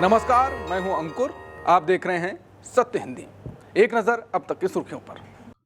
नमस्कार, मैं हूं अंकुर। आप देख रहे हैं सत्य हिंदी। एक नजर अब तक की सुर्खियों पर।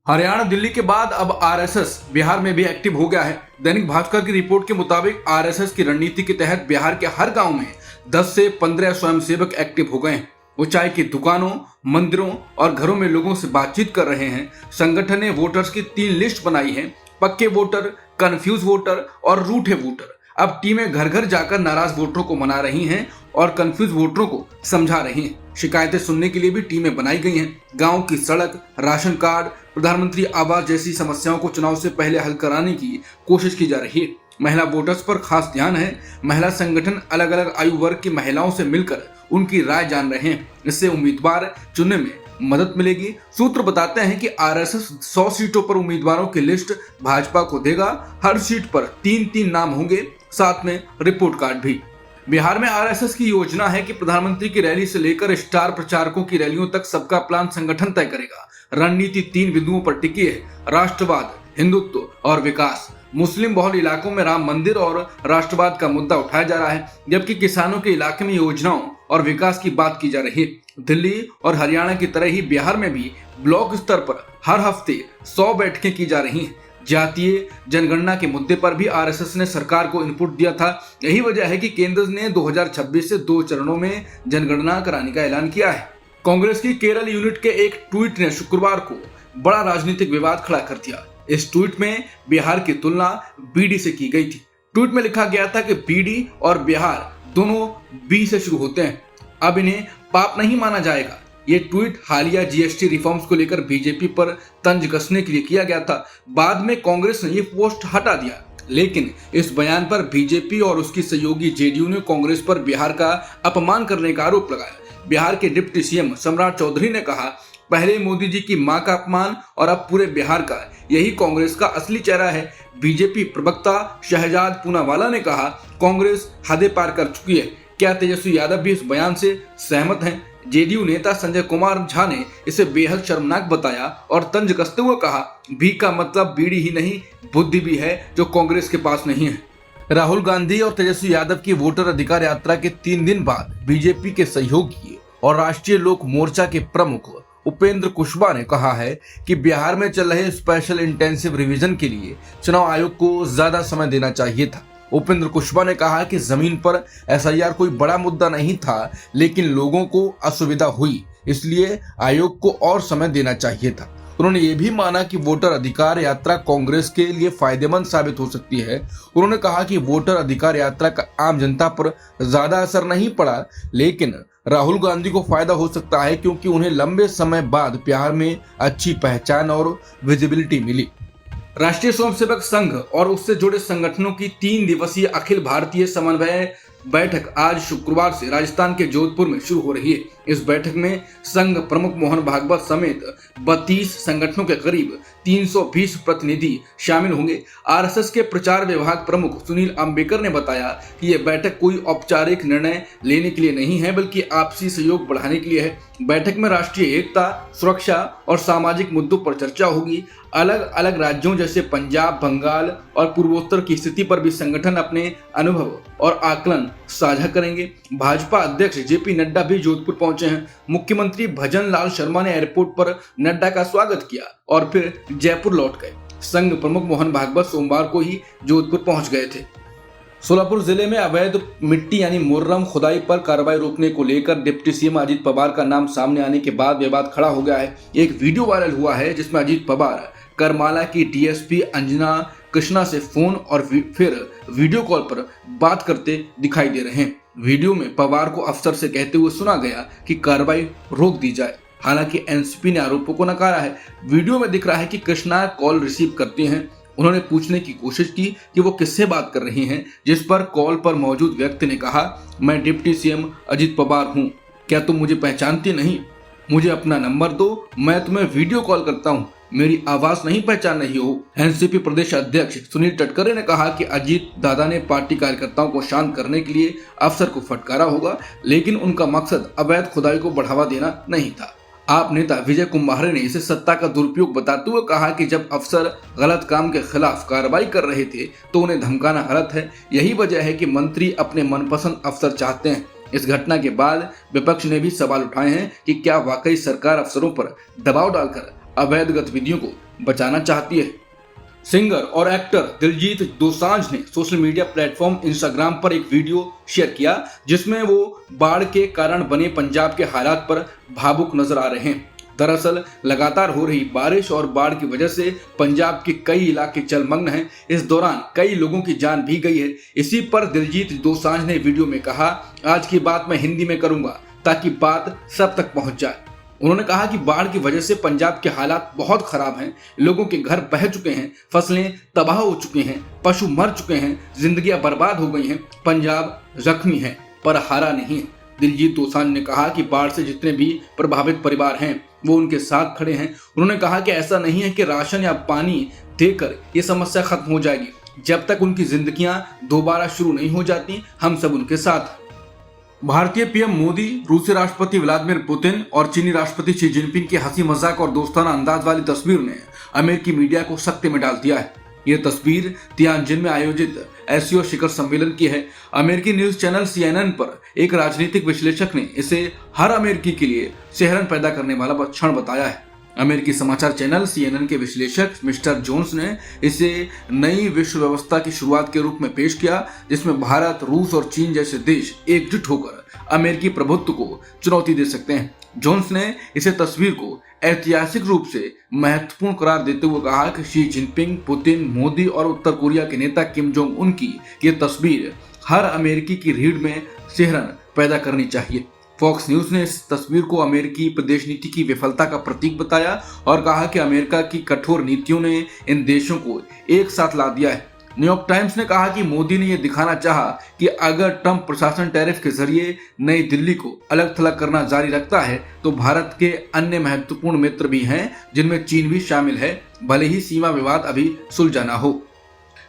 हरियाणा दिल्ली के बाद अब आरएसएस बिहार में भी एक्टिव हो गया है। दैनिक भास्कर की रिपोर्ट के मुताबिक आरएसएस की रणनीति के तहत बिहार के हर गांव में 10 से 15 स्वयंसेवक एक्टिव हो गए हैं। वो चाय की दुकानों, मंदिरों और घरों में लोगों से बातचीत कर रहे हैं। संगठन ने वोटर्स की 3 लिस्ट बनाई है: पक्के वोटर, कंफ्यूज वोटर और रूठे वोटर। अब टीमें घर घर जाकर नाराज वोटरों को मना रही हैं और कंफ्यूज वोटरों को समझा रही हैं। शिकायतें सुनने के लिए भी टीमें बनाई गई हैं। गांव की सड़क, राशन कार्ड, प्रधानमंत्री आवास जैसी समस्याओं को चुनाव से पहले हल कराने की कोशिश की जा रही है। महिला वोटर्स पर खास ध्यान है। महिला संगठन अलग अलग आयु वर्ग की महिलाओं से मिलकर उनकी राय जान रहे हैं। इससे उम्मीदवार चुनने में मदद मिलेगी। सूत्र बताते हैं कि आरएसएस 100 सीटों पर उम्मीदवारों की लिस्ट भाजपा को देगा। हर सीट पर 3-3 नाम होंगे, साथ में रिपोर्ट कार्ड भी। बिहार में आरएसएस की योजना है कि प्रधानमंत्री की रैली से लेकर स्टार प्रचारकों की रैलियों तक सबका प्लान संगठन तय करेगा। रणनीति 3 बिंदुओं पर टिकी है: राष्ट्रवाद, हिंदुत्व और विकास। मुस्लिम बहुल इलाकों में राम मंदिर और राष्ट्रवाद का मुद्दा उठाया जा रहा है, जबकि किसानों के इलाके में योजनाओं और विकास की बात की जा रही है। दिल्ली और हरियाणा की तरह ही बिहार में भी ब्लॉक स्तर पर हर हफ्ते 100 बैठकें की जा रही हैं। जातीय जनगणना के मुद्दे पर भी आरएसएस ने सरकार को इनपुट दिया था। यही वजह है कि केंद्र ने 2026 से 2 चरणों में जनगणना कराने का ऐलान किया है। कांग्रेस की केरल यूनिट के एक ट्वीट ने शुक्रवार को बड़ा राजनीतिक विवाद खड़ा कर दिया। इस ट्वीट में बिहार की तुलना बीडी से की गई थी। ट्वीट में लिखा गया था कि बीडी और बिहार दोनों बी से शुरू होते हैं, अब इन्हें पाप नहीं माना जाएगा। ये ट्वीट हालिया जीएसटी रिफॉर्म्स को लेकर बीजेपी पर तंज कसने के लिए किया गया था। बाद में कांग्रेस ने ये पोस्ट हटा दिया, लेकिन इस बयान पर बीजेपी और उसकी सहयोगी जेडीयू ने कांग्रेस पर बिहार का अपमान करने का आरोप लगाया। बिहार के डिप्टी सीएम सम्राट चौधरी ने कहा, पहले मोदी जी की मां का अपमान और अब पूरे बिहार का, यही कांग्रेस का असली चेहरा है। बीजेपी प्रवक्ता शहजाद पूनावाला ने कहा, कांग्रेस हदें पार कर चुकी है। क्या तेजस्वी यादव भी इस बयान से सहमत हैं? जेडीयू नेता संजय कुमार झा ने इसे बेहद शर्मनाक बताया और तंज कसते हुए कहा, बी का मतलब बीड़ी ही नहीं, बुद्धि भी है जो कांग्रेस के पास नहीं है। राहुल गांधी और तेजस्वी यादव की वोटर अधिकार यात्रा के 3 दिन बाद बीजेपी के सहयोगी और राष्ट्रीय लोक मोर्चा के प्रमुख उपेंद्र कुशवाहा ने कहा है कि बिहार में चल रहे स्पेशल इंटेंसिव रिवीजन के लिए चुनाव आयोग को ज्यादा समय देना चाहिए था। उपेंद्र कुशवाहा ने कहा कि जमीन पर एसआईआर कोई बड़ा मुद्दा नहीं था, लेकिन लोगों को असुविधा हुई, इसलिए आयोग को और समय देना चाहिए था। उन्होंने ये भी माना कि वोटर अधिकार यात्रा कांग्रेस के लिए फायदेमंद साबित हो सकती है। उन्होंने कहा कि वोटर अधिकार यात्रा का आम जनता पर ज्यादा असर नहीं पड़ा, लेकिन राहुल गांधी को फायदा हो सकता है, क्योंकि उन्हें लंबे समय बाद बिहार में अच्छी पहचान और विजिबिलिटी मिली। राष्ट्रीय स्वयंसेवक संघ और उससे जुड़े संगठनों की 3 दिवसीय अखिल भारतीय समन्वय बैठक आज शुक्रवार से राजस्थान के जोधपुर में शुरू हो रही है। इस बैठक में संघ प्रमुख मोहन भागवत समेत 32 संगठनों के करीब 320 प्रतिनिधि शामिल होंगे। आरएसएस के प्रचार विभाग प्रमुख सुनील अंबेकर ने बताया कि यह बैठक कोई औपचारिक निर्णय लेने के लिए नहीं है, बल्कि आपसी सहयोग बढ़ाने के लिए है। बैठक में राष्ट्रीय एकता, सुरक्षा और सामाजिक मुद्दों पर चर्चा होगी। अलग अलग राज्यों जैसे पंजाब, बंगाल और पूर्वोत्तर की स्थिति पर भी संगठन अपने अनुभव और आकलन साझा करेंगे। भाजपा अध्यक्ष जेपी नड्डा भी जोधपुर पहुंचे हैं। मुख्यमंत्री भजन लाल शर्मा ने एयरपोर्ट पर नड्डा का स्वागत किया और फिर जयपुर लौट गए। संघ प्रमुख मोहन भागवत सोमवार को ही जोधपुर पहुंच गए थे। सोलापुर जिले में अवैध मिट्टी यानी मुर्रम खुदाई पर कार्रवाई रोकने को लेकर डिप्टी सीएम अजीत पवार का नाम सामने आने के बाद विवाद खड़ा हो गया है। एक वीडियो वायरल हुआ है जिसमें अजीत पवार करमाला की डीएसपी अंजना कृष्णा से फोन और फिर वीडियो कॉल पर बात करते दिखाई दे रहे हैं। वीडियो में पवार को अफसर से कहते हुए सुना गया कि कार्रवाई रोक दी जाए। हालांकि एनसीपी ने आरोपों को नकारा है। वीडियो में दिख रहा है कि कृष्णा कॉल रिसीव करते हैं। उन्होंने पूछने की कोशिश की कि वो किससे बात कर रही हैं, जिस पर कॉल पर मौजूद व्यक्ति ने कहा, मैं डिप्टी सीएम अजीत पवार हूं, क्या तुम मुझे पहचानती नहीं? मुझे अपना नंबर दो, मैं तुम्हें वीडियो कॉल करता हूं, मेरी आवाज नहीं पहचान रही हो। एनसीपी प्रदेश अध्यक्ष सुनील तटकरे ने कहा कि अजीत दादा ने पार्टी कार्यकर्ताओं को शांत करने के लिए अफसर को फटकारा होगा, लेकिन उनका मकसद अवैध खुदाई को बढ़ावा देना नहीं था। आप नेता विजय कुंभारे ने इसे सत्ता का दुरुपयोग बताते हुए कहा कि जब अफसर गलत काम के खिलाफ कार्रवाई कर रहे थे तो उन्हें धमकाना गलत है। यही वजह है कि मंत्री अपने मनपसंद अफसर चाहते हैं। इस घटना के बाद विपक्ष ने भी सवाल उठाए हैं कि क्या वाकई सरकार अफसरों पर दबाव डालकर अवैध गतिविधियों को बचाना चाहती है। सिंगर और एक्टर दिलजीत दोसांझ ने सोशल मीडिया प्लेटफॉर्म इंस्टाग्राम पर एक वीडियो शेयर किया जिसमें वो बाढ़ के कारण बने पंजाब के हालात पर भावुक नजर आ रहे हैं। दरअसल लगातार हो रही बारिश और बाढ़ की वजह से पंजाब के कई इलाके जलमग्न हैं। इस दौरान कई लोगों की जान भी गई है। इसी पर दिलजीत दोसांझ ने वीडियो में कहा, आज की बात मैं हिंदी में करूंगा ताकि बात सब तक पहुंच जाए। उन्होंने कहा कि बाढ़ की वजह से पंजाब के हालात बहुत खराब हैं। लोगों के घर बह चुके हैं, फसलें तबाह हो चुकी हैं, पशु मर चुके हैं, जिंदगियां बर्बाद हो गई हैं। पंजाब जख्मी है पर हारा नहीं है। दिलजीत दोसांझ ने कहा कि बाढ़ से जितने भी प्रभावित परिवार हैं वो उनके साथ खड़े हैं। उन्होंने कहा कि ऐसा नहीं है कि राशन या पानी देकर ये समस्या खत्म हो जाएगी। जब तक उनकी जिंदगियां दोबारा शुरू नहीं हो जाती, हम सब उनके साथ। भारतीय पीएम मोदी, रूसी राष्ट्रपति व्लादिमीर पुतिन और चीनी राष्ट्रपति शी जिनपिंग की हंसी मजाक और दोस्ताना अंदाज वाली तस्वीर ने अमेरिकी मीडिया को सख्ते में डाल दिया है। ये तस्वीर तियानजिन में आयोजित एससीओ शिखर सम्मेलन की है। अमेरिकी न्यूज चैनल CNN पर एक राजनीतिक विश्लेषक ने इसे हर अमेरिकी के लिए सिहरन पैदा करने वाला क्षण बताया है। अमेरिकी समाचार चैनल CNN के विश्लेषक मिस्टर जोन्स ने इसे नई विश्व व्यवस्था की शुरुआत के रूप में पेश किया जिसमें भारत, रूस और चीन जैसे देश एकजुट होकर अमेरिकी प्रभुत्व को चुनौती दे सकते हैं। जोन्स ने इसे तस्वीर को ऐतिहासिक रूप से महत्वपूर्ण करार देते हुए कहा कि शी जिनपिंग, पुतिन, मोदी और उत्तर कोरिया के नेता किम जोंग उन की ये तस्वीर हर अमेरिकी की रीढ़ में सिहरन पैदा करनी चाहिए। फॉक्स न्यूज ने इस तस्वीर को अमेरिकी प्रदेश नीति की विफलता का प्रतीक बताया और कहा कि अमेरिका की कठोर नीतियों ने इन देशों को एक साथ ला दिया है। न्यूयॉर्क टाइम्स ने कहा कि मोदी ने यह दिखाना चाहा कि अगर ट्रंप प्रशासन टैरिफ के जरिए नई दिल्ली को अलग थलग करना जारी रखता है तो भारत के अन्य महत्वपूर्ण मित्र भी हैं जिनमें चीन भी शामिल है, भले ही सीमा विवाद अभी सुलझा ना हो।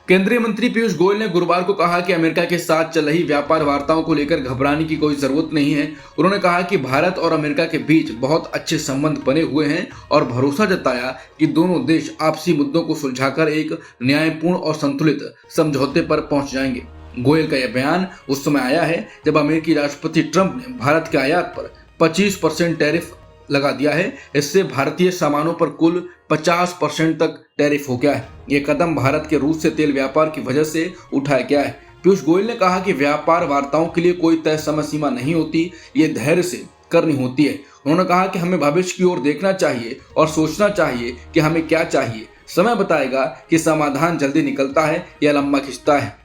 केंद्रीय मंत्री पीयूष गोयल ने गुरुवार को कहा कि अमेरिका के साथ चल रही व्यापार वार्ताओं को लेकर घबराने की कोई जरूरत नहीं है। उन्होंने कहा कि भारत और अमेरिका के बीच बहुत अच्छे संबंध बने हुए हैं और भरोसा जताया कि दोनों देश आपसी मुद्दों को सुलझाकर एक न्यायपूर्ण और संतुलित समझौते पर पहुंच जाएंगे। गोयल का यह बयान उस समय आया है जब अमेरिकी राष्ट्रपति ट्रंप ने भारत के आयात पर 25% टैरिफ लगा दिया है। इससे भारतीय सामानों पर कुल 50% तक टैरिफ हो गया है। ये कदम भारत के रूस से तेल व्यापार की वजह से उठाया गया है। पीयूष गोयल ने कहा कि व्यापार वार्ताओं के लिए कोई तय समय सीमा नहीं होती, ये धैर्य से करनी होती है। उन्होंने कहा कि हमें भविष्य की ओर देखना चाहिए और सोचना चाहिए कि हमें क्या चाहिए। समय बताएगा कि समाधान जल्दी निकलता है या लंबा खिंचता है।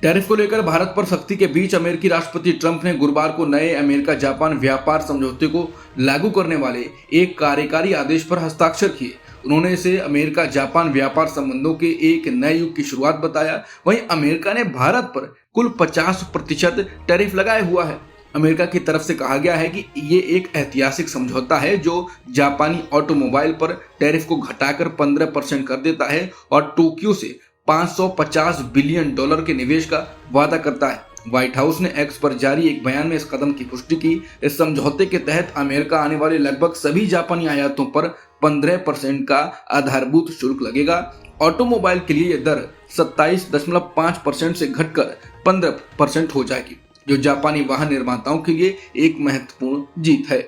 टैरिफ को लेकर भारत पर सख्ती के बीच अमेरिकी राष्ट्रपति ट्रंप ने गुरुवार को नए अमेरिका जापान व्यापार समझौते को लागू करने वाले एक कार्यकारी आदेश पर हस्ताक्षर किए। उन्होंने इसे अमेरिका जापान व्यापार संबंधों के एक नए युग की शुरुआत बताया। वहीं अमेरिका ने भारत पर कुल 50% टैरिफ लगाया हुआ है। अमेरिका की तरफ से कहा गया है कि ये एक ऐतिहासिक समझौता है जो जापानी ऑटोमोबाइल पर टैरिफ को घटाकर 15% कर देता है और टोक्यो से $550 बिलियन के निवेश का वादा करता है। व्हाइट हाउस ने एक्स पर जारी एक बयान में इस कदम की पुष्टि की। इस समझौते के तहत अमेरिका आने वाले लगभग सभी जापानी आयातों पर 15% का आधारभूत शुल्क लगेगा। ऑटोमोबाइल के लिए यह दर 27.5% से घटकर 15% हो जाएगी, जो जापानी वाहन निर्माताओं के लिए एक महत्वपूर्ण जीत है।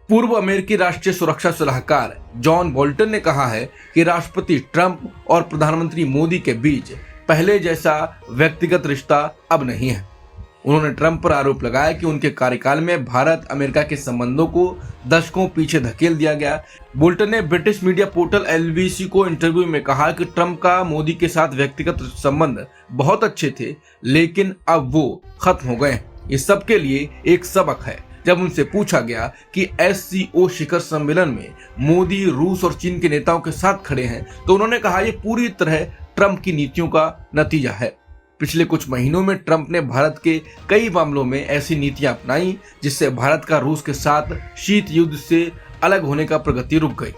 पूर्व अमेरिकी राष्ट्रीय सुरक्षा सलाहकार जॉन बोल्टन ने कहा है कि राष्ट्रपति ट्रंप और प्रधानमंत्री मोदी के बीच पहले जैसा व्यक्तिगत रिश्ता अब नहीं है। उन्होंने ट्रंप पर आरोप लगाया कि उनके कार्यकाल में भारत अमेरिका के संबंधों को दशकों पीछे धकेल दिया गया। बोल्टन ने ब्रिटिश मीडिया पोर्टल LBC को इंटरव्यू में कहा कि ट्रंप का मोदी के साथ व्यक्तिगत संबंध बहुत अच्छे थे, लेकिन अब वो खत्म हो गए। इस सब के लिए एक सबक है। जब उनसे पूछा गया कि SCO शिखर सम्मेलन में मोदी रूस और चीन के नेताओं के साथ खड़े हैं तो उन्होंने कहा यह पूरी तरह ट्रंप की नीतियों का नतीजा है। पिछले कुछ महीनों में ट्रंप ने भारत के कई मामलों में ऐसी नीतियां अपनाई जिससे भारत का रूस के साथ शीत युद्ध से अलग होने का प्रगति रुक गई।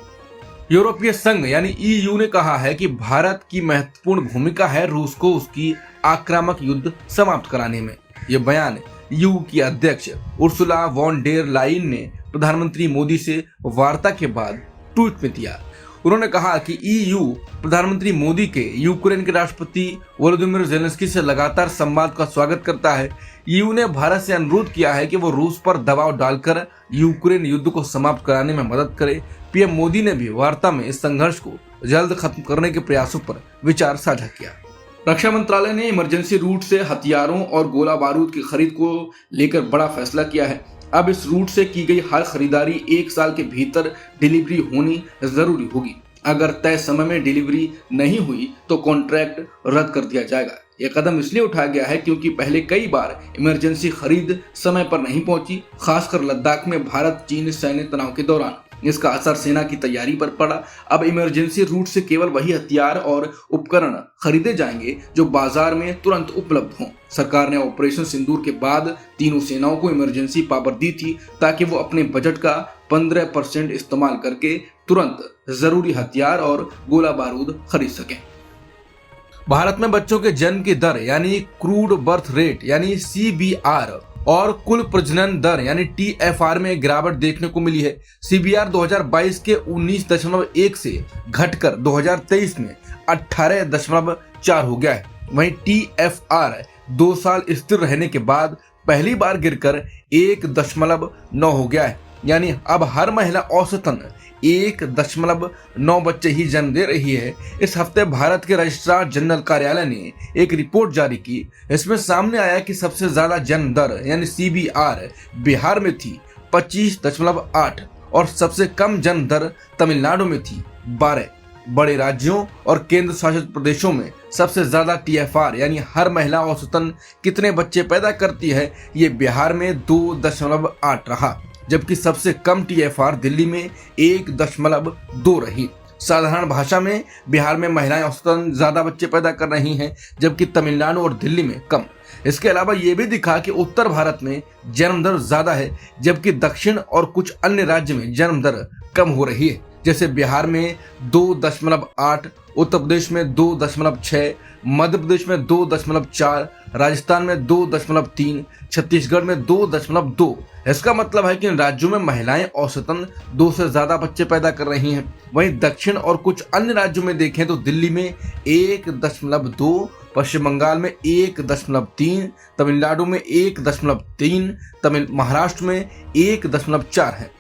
यूरोपीय संघ यानी EU ने कहा है कि भारत की महत्वपूर्ण भूमिका है रूस को उसकी आक्रामक युद्ध समाप्त कराने में। यह बयान EU की अध्यक्ष उर्सुला वॉन डेर लाइन ने प्रधानमंत्री मोदी से वार्ता के बाद ट्वीट में दिया। उन्होंने कहा कि ईयू प्रधानमंत्री मोदी के यूक्रेन के राष्ट्रपति वोलोदिमीर जेलेंस्की से लगातार संवाद का स्वागत करता है। ईयू ने भारत से अनुरोध किया है कि वो रूस पर दबाव डालकर यूक्रेन युद्ध को समाप्त कराने में मदद करे। पीएम मोदी ने भी वार्ता में इस संघर्ष को जल्द खत्म करने के प्रयासों पर विचार साझा किया। रक्षा मंत्रालय ने इमरजेंसी रूट से हथियारों और गोला बारूद की खरीद को लेकर बड़ा फैसला किया है। अब इस रूट से की गई हर खरीदारी 1 साल के भीतर डिलीवरी होनी जरूरी होगी। अगर तय समय में डिलीवरी नहीं हुई तो कॉन्ट्रैक्ट रद्द कर दिया जाएगा। यह कदम इसलिए उठाया गया है क्योंकि पहले कई बार इमरजेंसी खरीद समय पर नहीं पहुंची, खासकर लद्दाख में भारत चीन सैन्य तनाव के दौरान। इसका असर सेना की तैयारी पर पड़ा। अब इमरजेंसी रूट से केवल वही हथियार और उपकरण खरीदे जाएंगे जो बाजार में तुरंत उपलब्ध हों। सरकार ने ऑपरेशन सिंदूर के बाद तीनों सेनाओं को इमरजेंसी पावर दी थी ताकि वो अपने बजट का 15% इस्तेमाल करके तुरंत जरूरी हथियार और गोला बारूद खरीद सकें। भारत में बच्चों के जन्म की दर यानी क्रूड बर्थ रेट यानी CBR और कुल प्रजनन दर यानी TFR में गिरावट देखने को मिली है। CBR 2022 के 19.1 से घटकर 2023 में 18.4 हो गया है। वहीं TFR 2 साल स्थिर रहने के बाद पहली बार गिरकर 1.9 हो गया है। यानी अब हर महिला औसतन 1.9 बच्चे ही जन्म दे रही है। इस हफ्ते भारत के रजिस्ट्रार जनरल कार्यालय ने एक रिपोर्ट जारी की। इसमें सामने आया कि सबसे ज्यादा जन्म दर यानी CBR बिहार में थी 25.8 और सबसे कम जन्म दर तमिलनाडु में थी 12। बड़े राज्यों और केंद्र शासित प्रदेशों में सबसे ज्यादा TFR यानी हर महिला औसतन कितने बच्चे पैदा करती है, ये बिहार में 2.8 रहा, जबकि सबसे कम TFR दिल्ली में 1.2 रही। साधारण भाषा में बिहार में महिलाएं औसतन ज्यादा बच्चे पैदा कर रही हैं, जबकि तमिलनाडु और दिल्ली में कम। इसके अलावा ये भी दिखा कि उत्तर भारत में जन्म दर ज्यादा है, जबकि दक्षिण और कुछ अन्य राज्य में जन्म दर कम हो रही है। जैसे बिहार में 2.8, उत्तर प्रदेश में 2.6, मध्य प्रदेश में 2.4, राजस्थान में 2.3, छत्तीसगढ़ में 2.2। इसका मतलब है कि इन राज्यों में महिलाएं औसतन 2 से ज्यादा बच्चे पैदा कर रही हैं। वहीं दक्षिण और कुछ अन्य राज्यों में देखें तो दिल्ली में 1.2, पश्चिम बंगाल में 1.3, तमिलनाडु में 1.3, महाराष्ट्र में 1.4 है।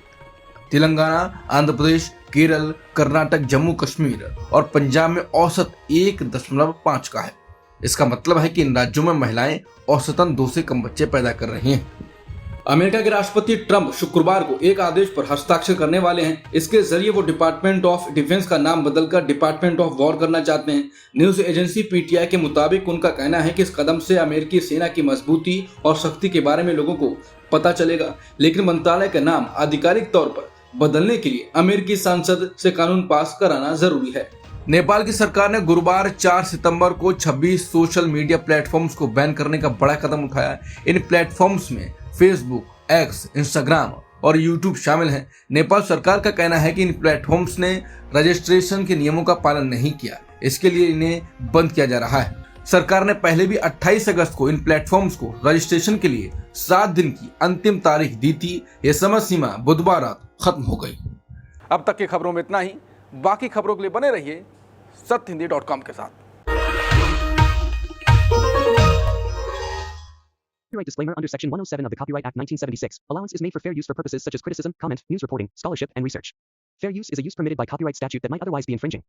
तेलंगाना, आंध्र प्रदेश, केरल, कर्नाटक, जम्मू कश्मीर और पंजाब में औसत 1.5 का है। इसका मतलब है कि इन राज्यों में महिलाएं औसतन 2 से कम बच्चे पैदा कर रही हैं। अमेरिका के राष्ट्रपति ट्रंप शुक्रवार को एक आदेश पर हस्ताक्षर करने वाले हैं। इसके जरिए वो डिपार्टमेंट ऑफ डिफेंस का नाम बदलकर डिपार्टमेंट ऑफ वॉर करना चाहते हैं। न्यूज एजेंसी PTI के मुताबिक उनका कहना है कि इस कदम से अमेरिकी सेना की मजबूती और शक्ति के बारे में लोगों को पता चलेगा, लेकिन मंत्रालय का नाम आधिकारिक तौर पर बदलने के लिए अमेरिकी संसद से कानून पास कराना जरूरी है। नेपाल की सरकार ने गुरुवार 4 सितंबर को 26 सोशल मीडिया प्लेटफॉर्म्स को बैन करने का बड़ा कदम उठाया। इन प्लेटफॉर्म्स में फेसबुक, एक्स, इंस्टाग्राम और यूट्यूब शामिल हैं। नेपाल सरकार का कहना है कि इन प्लेटफॉर्म्स ने रजिस्ट्रेशन के नियमों का पालन नहीं किया, इसके लिए इन्हें बंद किया जा रहा है। सरकार ने पहले भी 28 अगस्त को इन प्लेटफॉर्म्स को रजिस्ट्रेशन के लिए 7 दिन की अंतिम तारीख दी थी। ये समय सीमा बुधवार रात खत्म हो गई। अब तक की खबरों में इतना ही। बाकी खबरों के लिए बने रहिए सत्यहिंदी.com के साथ। Copyright disclaimer under Section 107 of the Copyright Act 1976. Allowance is made for fair use for purposes such as criticism, comment, news reporting, scholarship, and research. Fair use is a use permitted by copyright statute that might otherwise be infringing.